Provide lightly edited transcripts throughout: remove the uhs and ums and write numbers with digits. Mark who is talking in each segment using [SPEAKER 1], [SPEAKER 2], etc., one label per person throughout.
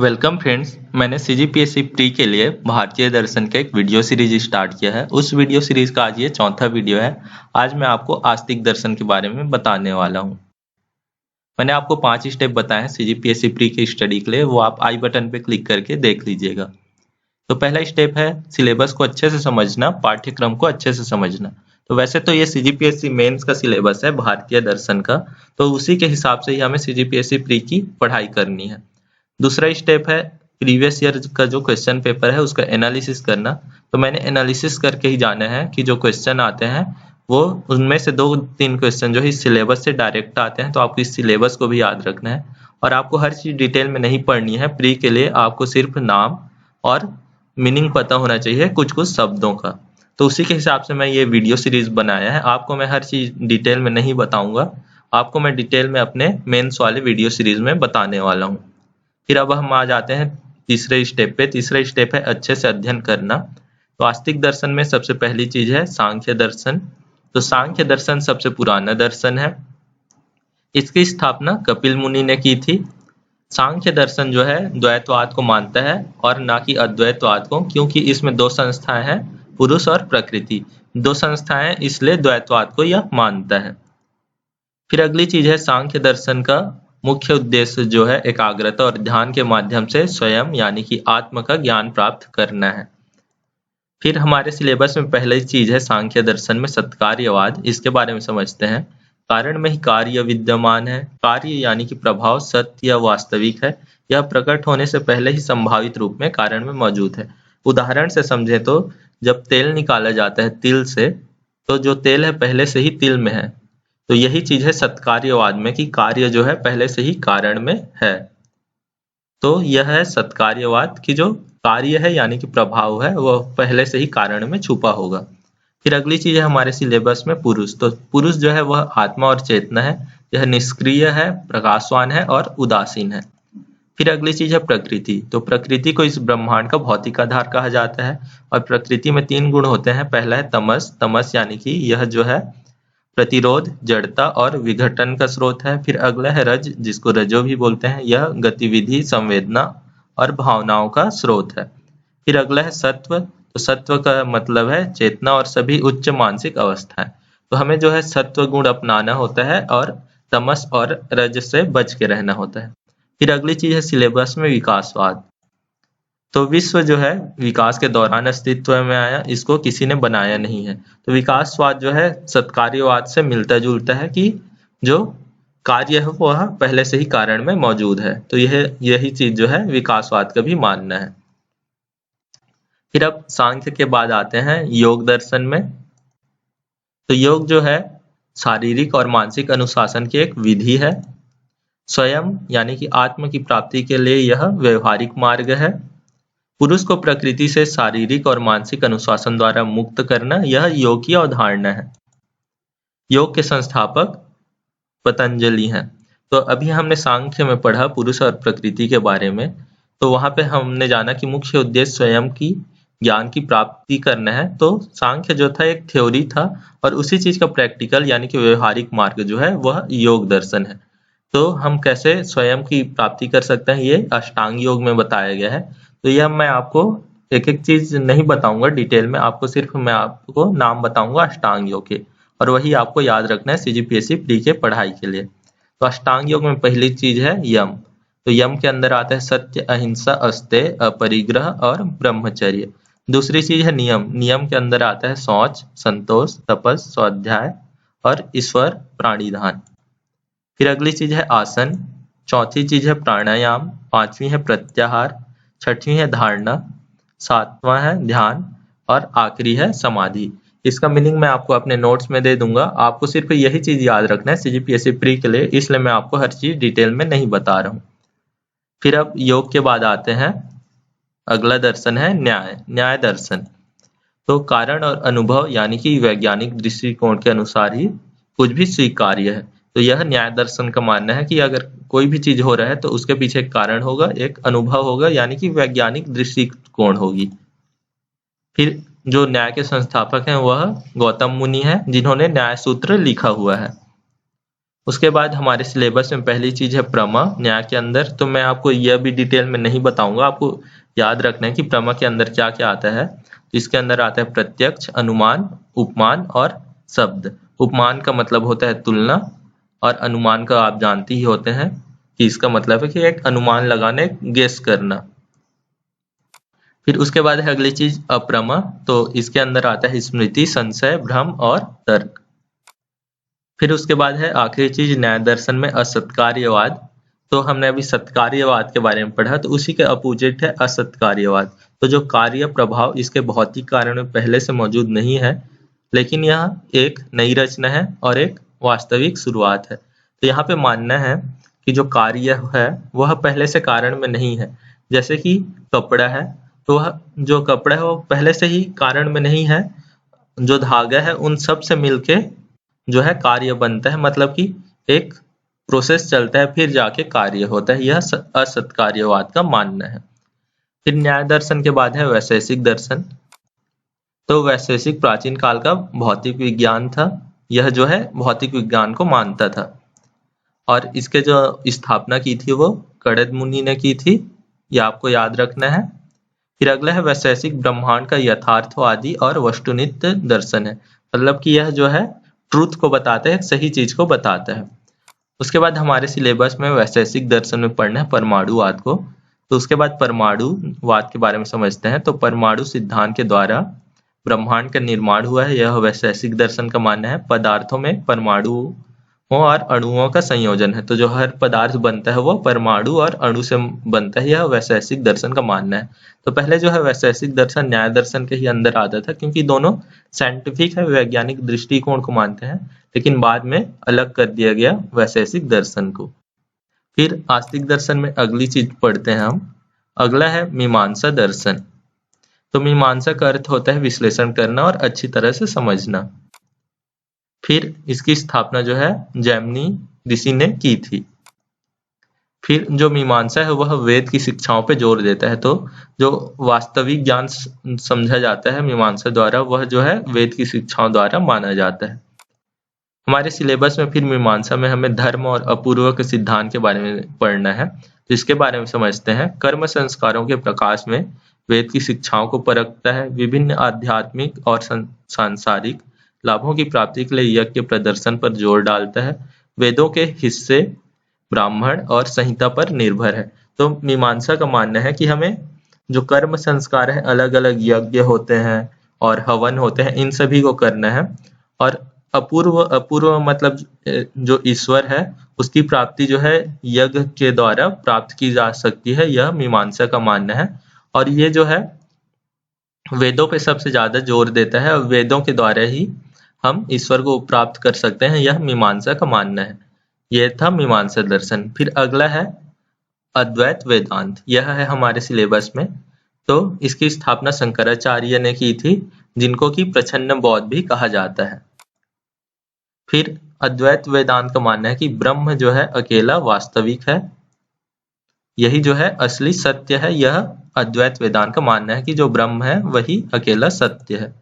[SPEAKER 1] Welcome friends. मैंने CGPSC pre के लिए भारतीय दर्शन का एक वीडियो सीरीज स्टार्ट किया है। उस वीडियो सीरीज का आज ये चौथा वीडियो है। आज मैं आपको आस्तिक दर्शन के बारे में बताने वाला हूँ। मैंने आपको 5 स्टेप बताए हैं सीजीपीएससी प्री की स्टडी के लिए, वो आप आई बटन पे क्लिक करके देख लीजिएगा। तो पहला स्टेप है सिलेबस को अच्छे से समझना, पाठ्यक्रम को अच्छे से समझना। तो वैसे तो ये सीजीपीएससी मेंस का सिलेबस है भारतीय दर्शन का, तो उसी के हिसाब से ही हमें सीजीपीएससी प्री की पढ़ाई करनी है। दूसरा स्टेप है प्रीवियस ईयर का जो क्वेश्चन पेपर है उसका एनालिसिस करना। तो मैंने एनालिसिस करके ही जाना है कि जो क्वेश्चन आते हैं वो उनमें से 2-3 क्वेश्चन जो है सिलेबस से डायरेक्ट आते हैं, तो आपको इस सिलेबस को भी याद रखना है। और आपको हर चीज डिटेल में नहीं पढ़नी है। प्री के लिए आपको सिर्फ नाम और मीनिंग पता होना चाहिए कुछ कुछ शब्दों का। तो उसी के हिसाब से मैं ये वीडियो सीरीज बनाया है। आपको मैं हर चीज डिटेल में नहीं बताऊंगा, आपको मैं डिटेल में अपने मेंस वाले वीडियो सीरीज में बताने वाला हूँ। फिर अब हम आ जाते हैं तीसरे स्टेप पे। तीसरा स्टेप है अच्छे से अध्ययन करना। तो आस्तिक दर्शन में सबसे पहली चीज है सांख्य दर्शन। तो सांख्य दर्शन सबसे पुराना दर्शन है। इसकी स्थापना कपिल मुनि ने की थी। सांख्य दर्शन जो है द्वैतवाद को मानता है और ना कि अद्वैतवाद को, क्योंकि इसमें 2 संस्थाएं हैं, पुरुष और प्रकृति। 2 संस्थाएं, इसलिए द्वैतवाद को यह मानता है। फिर अगली चीज है सांख्य दर्शन का मुख्य उद्देश्य जो है एकाग्रता और ध्यान के माध्यम से स्वयं यानी कि आत्म का ज्ञान प्राप्त करना है। फिर हमारे सिलेबस में पहली चीज है सांख्य दर्शन में सत्कार्यवाद। इसके बारे में समझते हैं। कारण में ही कार्य विद्यमान है। कार्य यानी कि प्रभाव सत्य या वास्तविक है। यह प्रकट होने से पहले ही संभावित रूप में कारण में मौजूद है। उदाहरण से समझे तो जब तेल निकाला जाता है तिल से, तो जो तेल है पहले से ही तिल में है। तो यही चीज है सत्कार्यवाद में कि कार्य जो है पहले से ही कारण में है। तो यह है सत्कार्यवाद की जो कार्य है यानी कि प्रभाव है वह पहले से ही कारण में छुपा होगा। फिर अगली चीज है हमारे सिलेबस में पुरुष। तो पुरुष जो है वह आत्मा और चेतना है। यह निष्क्रिय है, प्रकाशवान है और उदासीन है। फिर अगली चीज है प्रकृति। तो प्रकृति को इस ब्रह्मांड का भौतिक आधार कहा जाता है। और प्रकृति में 3 गुण होते हैं। पहला है तमस। तमस यानी कि यह जो है प्रतिरोध, जड़ता और विघटन का स्रोत है। फिर अगला है रज, जिसको रजो भी बोलते हैं। यह गतिविधि, संवेदना और भावनाओं का स्रोत है। फिर अगला है सत्व। तो सत्व का मतलब है चेतना और सभी उच्च मानसिक अवस्थाएं। तो हमें जो है सत्व गुण अपनाना होता है और तमस और रज से बच के रहना होता है। फिर अगली चीज है सिलेबस में विकासवाद। तो विश्व जो है विकास के दौरान अस्तित्व में आया, इसको किसी ने बनाया नहीं है। तो विकासवाद जो है सत्कार्यवाद से मिलता जुलता है कि जो कार्य है वह पहले से ही कारण में मौजूद है। तो यही चीज जो है विकासवाद का भी मानना है। फिर अब सांख्य के बाद आते हैं योग दर्शन में। तो योग जो है शारीरिक और मानसिक अनुशासन की एक विधि है। स्वयं यानी कि आत्म की प्राप्ति के लिए यह व्यवहारिक मार्ग है। पुरुष को प्रकृति से शारीरिक और मानसिक अनुशासन द्वारा मुक्त करना, यह योग की अवधारणा है। योग के संस्थापक पतंजलि हैं। तो अभी हमने सांख्य में पढ़ा पुरुष और प्रकृति के बारे में। तो वहां पे हमने जाना कि मुख्य उद्देश्य स्वयं की ज्ञान की प्राप्ति करना है। तो सांख्य जो था एक थ्योरी था और उसी चीज का प्रैक्टिकल यानी कि व्यवहारिक मार्ग जो है वह योग दर्शन है। तो हम कैसे स्वयं की प्राप्ति कर सकते हैं ये अष्टांग योग में बताया गया है। तो यह मैं आपको एक एक चीज नहीं बताऊंगा डिटेल में, आपको सिर्फ मैं आपको नाम बताऊंगा अष्टांग योग के, और वही आपको याद रखना है सीजीपीएससी प्री के पढ़ाई के लिए। तो अष्टांग योग में पहली चीज है यम। तो यम के अंदर आता है सत्य, अहिंसा, अस्तेय, अपरिग्रह और ब्रह्मचर्य। दूसरी चीज है नियम। नियम के अंदर आता है शौच, संतोष, तपस, स्वाध्याय और ईश्वर प्राणिधान। फिर अगली चीज है आसन। चौथी चीज है प्राणायाम। 5वीं है प्रत्याहार। 6वीं है धारणा। 7वां है ध्यान और आखिरी है समाधि। इसका मीनिंग मैं आपको अपने नोट्स में दे दूंगा। आपको सिर्फ यही चीज याद रखना है सीजीपीएससी प्री के लिए, इसलिए मैं आपको हर चीज डिटेल में नहीं बता रहा हूँ। फिर अब योग के बाद आते हैं अगला दर्शन है न्याय। न्याय दर्शन। तो कारण और अनुभव यानी कि वैज्ञानिक दृष्टिकोण के अनुसार ही कुछ भी स्वीकार्य है। तो यह न्याय दर्शन का मानना है कि अगर कोई भी चीज हो रहा है तो उसके पीछे एक कारण होगा, एक अनुभव होगा यानी कि वैज्ञानिक दृष्टिकोण होगी। फिर जो न्याय के संस्थापक हैं वह गौतम मुनि हैं, जिन्होंने न्याय सूत्र लिखा हुआ है। उसके बाद हमारे सिलेबस में पहली चीज है प्रमा न्याय के अंदर। तो मैं आपको यह भी डिटेल में नहीं बताऊंगा, आपको याद रखना है कि प्रमा के अंदर क्या क्या आता है। तो इसके अंदर आता है प्रत्यक्ष, अनुमान, उपमान और शब्द। उपमान का मतलब होता है तुलना, और अनुमान का आप जानते ही होते हैं कि इसका मतलब है कि एक अनुमान लगाना, एक गेस करना। फिर उसके बाद है अगली चीज अप्रमा। तो इसके अंदर आता है स्मृति, संशय, भ्रम और तर्क। फिर उसके बाद है आखिरी चीज न्याय दर्शन में असत्कार्यवाद। तो हमने अभी सत्कार्यवाद के बारे में पढ़ा, तो उसी के अपोजिट है असत्कार्यवाद। तो जो कार्य प्रभाव इसके भौतिक कारण में पहले से मौजूद नहीं है, लेकिन यह एक नई रचना है और एक वास्तविक शुरुआत है। तो यहाँ पे मानना है कि जो कार्य है वह पहले से कारण में नहीं है। जैसे कि कपड़ा है, तो वह जो कपड़ा है वो पहले से ही कारण में नहीं है, जो धागा है उन सब से मिलके जो है कार्य बनता है, मतलब कि एक प्रोसेस चलता है फिर जाके कार्य होता है। यह असत्कार्यवाद का मानना है। फिर न्याय दर्शन के बाद है वैशेषिक दर्शन। तो वैशेषिक प्राचीन काल का भौतिक विज्ञान था। यह जो है भौतिक विज्ञान को मानता था, और इसके जो स्थापना की थी वो कणद मुनि ने की थी, ये आपको याद रखना है। फिर अगला है वैशेषिक ब्रह्मांड का यथार्थवादी और वस्तुनिष्ठ दर्शन है, मतलब कि यह जो है ट्रूथ को बताता है, सही चीज को बताता है। उसके बाद हमारे सिलेबस में वैशेषिक दर्शन में पढ़ना है परमाणुवाद को। तो उसके बाद परमाणुवाद के बारे में समझते हैं। तो परमाणु सिद्धांत के द्वारा ब्रह्मांड का निर्माण हुआ है, यह वैशेषिक दर्शन का मानना है। पदार्थों में परमाणुओं और अणुओं का संयोजन है, तो जो हर पदार्थ बनता है वो परमाणु और अणु से बनता है, यह वैशेषिक दर्शन का मानना है। तो पहले जो है वैशेषिक दर्शन न्याय दर्शन के ही अंदर आता था, क्योंकि दोनों साइंटिफिक है, वैज्ञानिक दृष्टिकोण को मानते हैं, लेकिन बाद में अलग कर दिया गया वैशेषिक दर्शन को। फिर आस्तिक दर्शन में अगली चीज पढ़ते हैं हम। अगला है मीमांसा दर्शन। तो मीमांसा का अर्थ होता है विश्लेषण करना और अच्छी तरह से समझना। फिर इसकी स्थापना जो है जैमिनी ऋषि ने की थी। फिर जो मीमांसा है वह वेद की शिक्षाओं पे जोर देता है। तो जो वास्तविक ज्ञान समझा जाता है मीमांसा द्वारा, वह जो है वेद की शिक्षाओं द्वारा माना जाता है। हमारे सिलेबस में फिर मीमांसा में हमें धर्म और अपूर्व के सिद्धांत के बारे में पढ़ना है। तो इसके बारे में समझते हैं। कर्म संस्कारों के प्रकाश में वेद की शिक्षाओं को परखता है, विभिन्न आध्यात्मिक और सांसारिक लाभों की प्राप्ति के लिए यज्ञ के प्रदर्शन पर जोर डालता है। वेदों के हिस्से ब्राह्मण और संहिता पर निर्भर है। तो मीमांसा का मानना है कि हमें जो कर्म संस्कार है, अलग अलग यज्ञ होते हैं और हवन होते हैं, इन सभी को करना है। और अपूर्व मतलब जो ईश्वर है उसकी प्राप्ति जो है यज्ञ के द्वारा प्राप्त की जा सकती है, यह मीमांसा का मानना है। और ये जो है वेदों पे सबसे ज्यादा जोर देता है, और वेदों के द्वारा ही हम ईश्वर को प्राप्त कर सकते हैं, यह मीमांसा का मानना है। यह था मीमांसा दर्शन। फिर अगला है अद्वैत वेदांत, यह है हमारे सिलेबस में। तो इसकी स्थापना शंकराचार्य ने की थी, जिनको कि प्रच्छन्न बौद्ध भी कहा जाता है। फिर अद्वैत वेदांत का मानना है कि ब्रह्म जो है अकेला वास्तविक है, यही जो है असली सत्य है। यह अद्वैत वेदांत का मानना है कि जो ब्रह्म है वही अकेला सत्य है।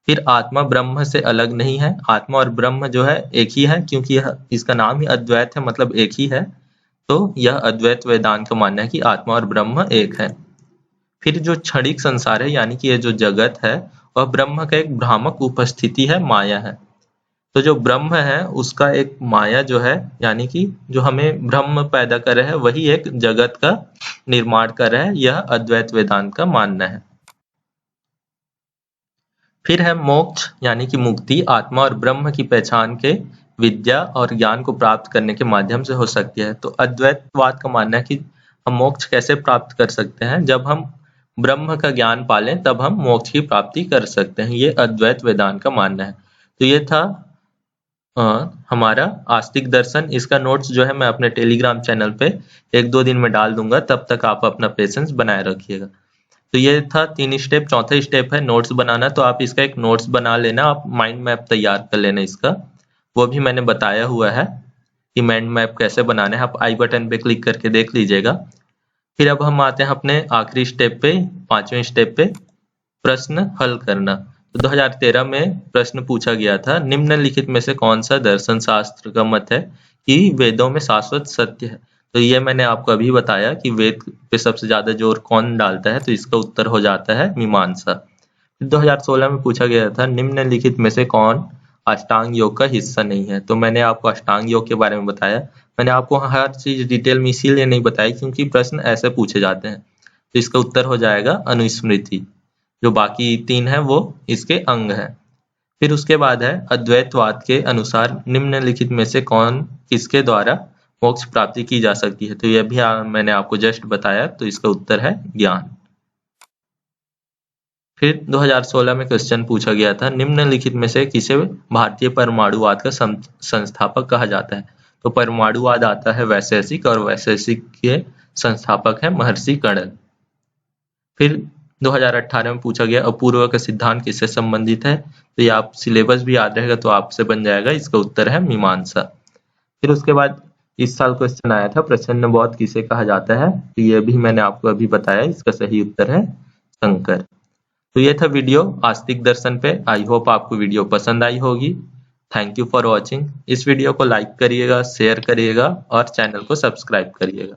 [SPEAKER 1] फिर आत्मा ब्रह्म से अलग नहीं है, आत्मा और ब्रह्म जो है एक ही है, क्योंकि यह इसका नाम ही अद्वैत है, मतलब एक ही है। तो यह अद्वैत वेदांत का मानना है कि आत्मा और ब्रह्म एक है। फिर जो क्षणिक संसार है, यानी कि यह जो जगत है, वह ब्रह्म का एक भ्रामक उपस्थिति है, माया है। तो जो ब्रह्म है उसका एक माया जो है, यानी कि जो हमें ब्रह्म पैदा कर रहा है, वही एक जगत का निर्माण कर रहा है, यह अद्वैत वेदांत का मानना है। फिर है मोक्ष, यानी कि मुक्ति आत्मा और ब्रह्म की पहचान के विद्या और ज्ञान को प्राप्त करने के माध्यम से हो सकती है। तो अद्वैतवाद का मानना है कि हम मोक्ष कैसे प्राप्त कर सकते हैं, जब हम ब्रह्म का ज्ञान पालें तब हम मोक्ष की प्राप्ति कर सकते हैं, ये अद्वैत वेदांत का मानना है। तो ये था हमारा आस्तिक दर्शन। इसका नोट्स जो है मैं अपने टेलीग्राम चैनल पे 1-2 दिन में डाल दूंगा, तब तक आप अपना पेशेंस बनाए रखिएगा। तो ये था 3 स्टेप। चौथा स्टेप है नोट्स बनाना। तो आप इसका एक नोट्स बना लेना, आप माइंड मैप तैयार कर लेना इसका, वो भी मैंने बताया हुआ है कि माइंड मैप कैसे बनाना है, आप आई बटन पे क्लिक करके देख लीजिएगा। फिर अब हम आते हैं अपने आखिरी स्टेप पे, 5वें स्टेप पे, प्रश्न हल करना। तो 2013 में प्रश्न पूछा गया था, निम्नलिखित में से कौन सा दर्शन शास्त्र का मत है कि वेदों में शाश्वत सत्य है। तो ये मैंने आपको अभी बताया कि वेद पे सबसे ज्यादा जोर कौन डालता है, तो इसका उत्तर हो जाता है मीमांसा। 2016 में पूछा गया था निम्नलिखित में से कौन अष्टांग योग का हिस्सा नहीं है। तो मैंने आपको अष्टांग योग के बारे में बताया। मैंने आपको हर चीज डिटेल में इसीलिए नहीं बताई क्योंकि प्रश्न ऐसे पूछे जाते हैं। तो इसका उत्तर हो जाएगा अनुस्मृति। जो बाकी 3 है वो इसके अंग है। फिर उसके बाद है अद्वैतवाद के अनुसार निम्नलिखित में से कौन किसके द्वारा मोक्ष प्राप्ति की जा सकती है। तो यह भी मैंने आपको जस्ट बताया। तो इसका उत्तर है ज्ञान। फिर 2016 में क्वेश्चन पूछा गया था निम्नलिखित में से किसे भारतीय परमाणुवाद का संस्थापक कहा जाता है। तो परमाणुवाद आता है वैशेषिक, और वैशेषिक के संस्थापक है महर्षि कणल। फिर 2018 में पूछा गया अपूर्व का सिद्धांत किससे संबंधित है। तो ये आप सिलेबस भी याद रहेगा तो आपसे बन जाएगा। इसका उत्तर है मीमांसा। फिर उसके बाद इस साल क्वेश्चन आया था प्रसन्न बौद्ध किसे कहा जाता है। तो ये भी मैंने आपको अभी बताया। इसका सही उत्तर है शंकर। तो ये था वीडियो आस्तिक दर्शन पे। आई होप आपको वीडियो पसंद आई होगी। Thank you for watching. इस वीडियो को लाइक करिएगा, शेयर करिएगा और चैनल को सब्सक्राइब करिएगा।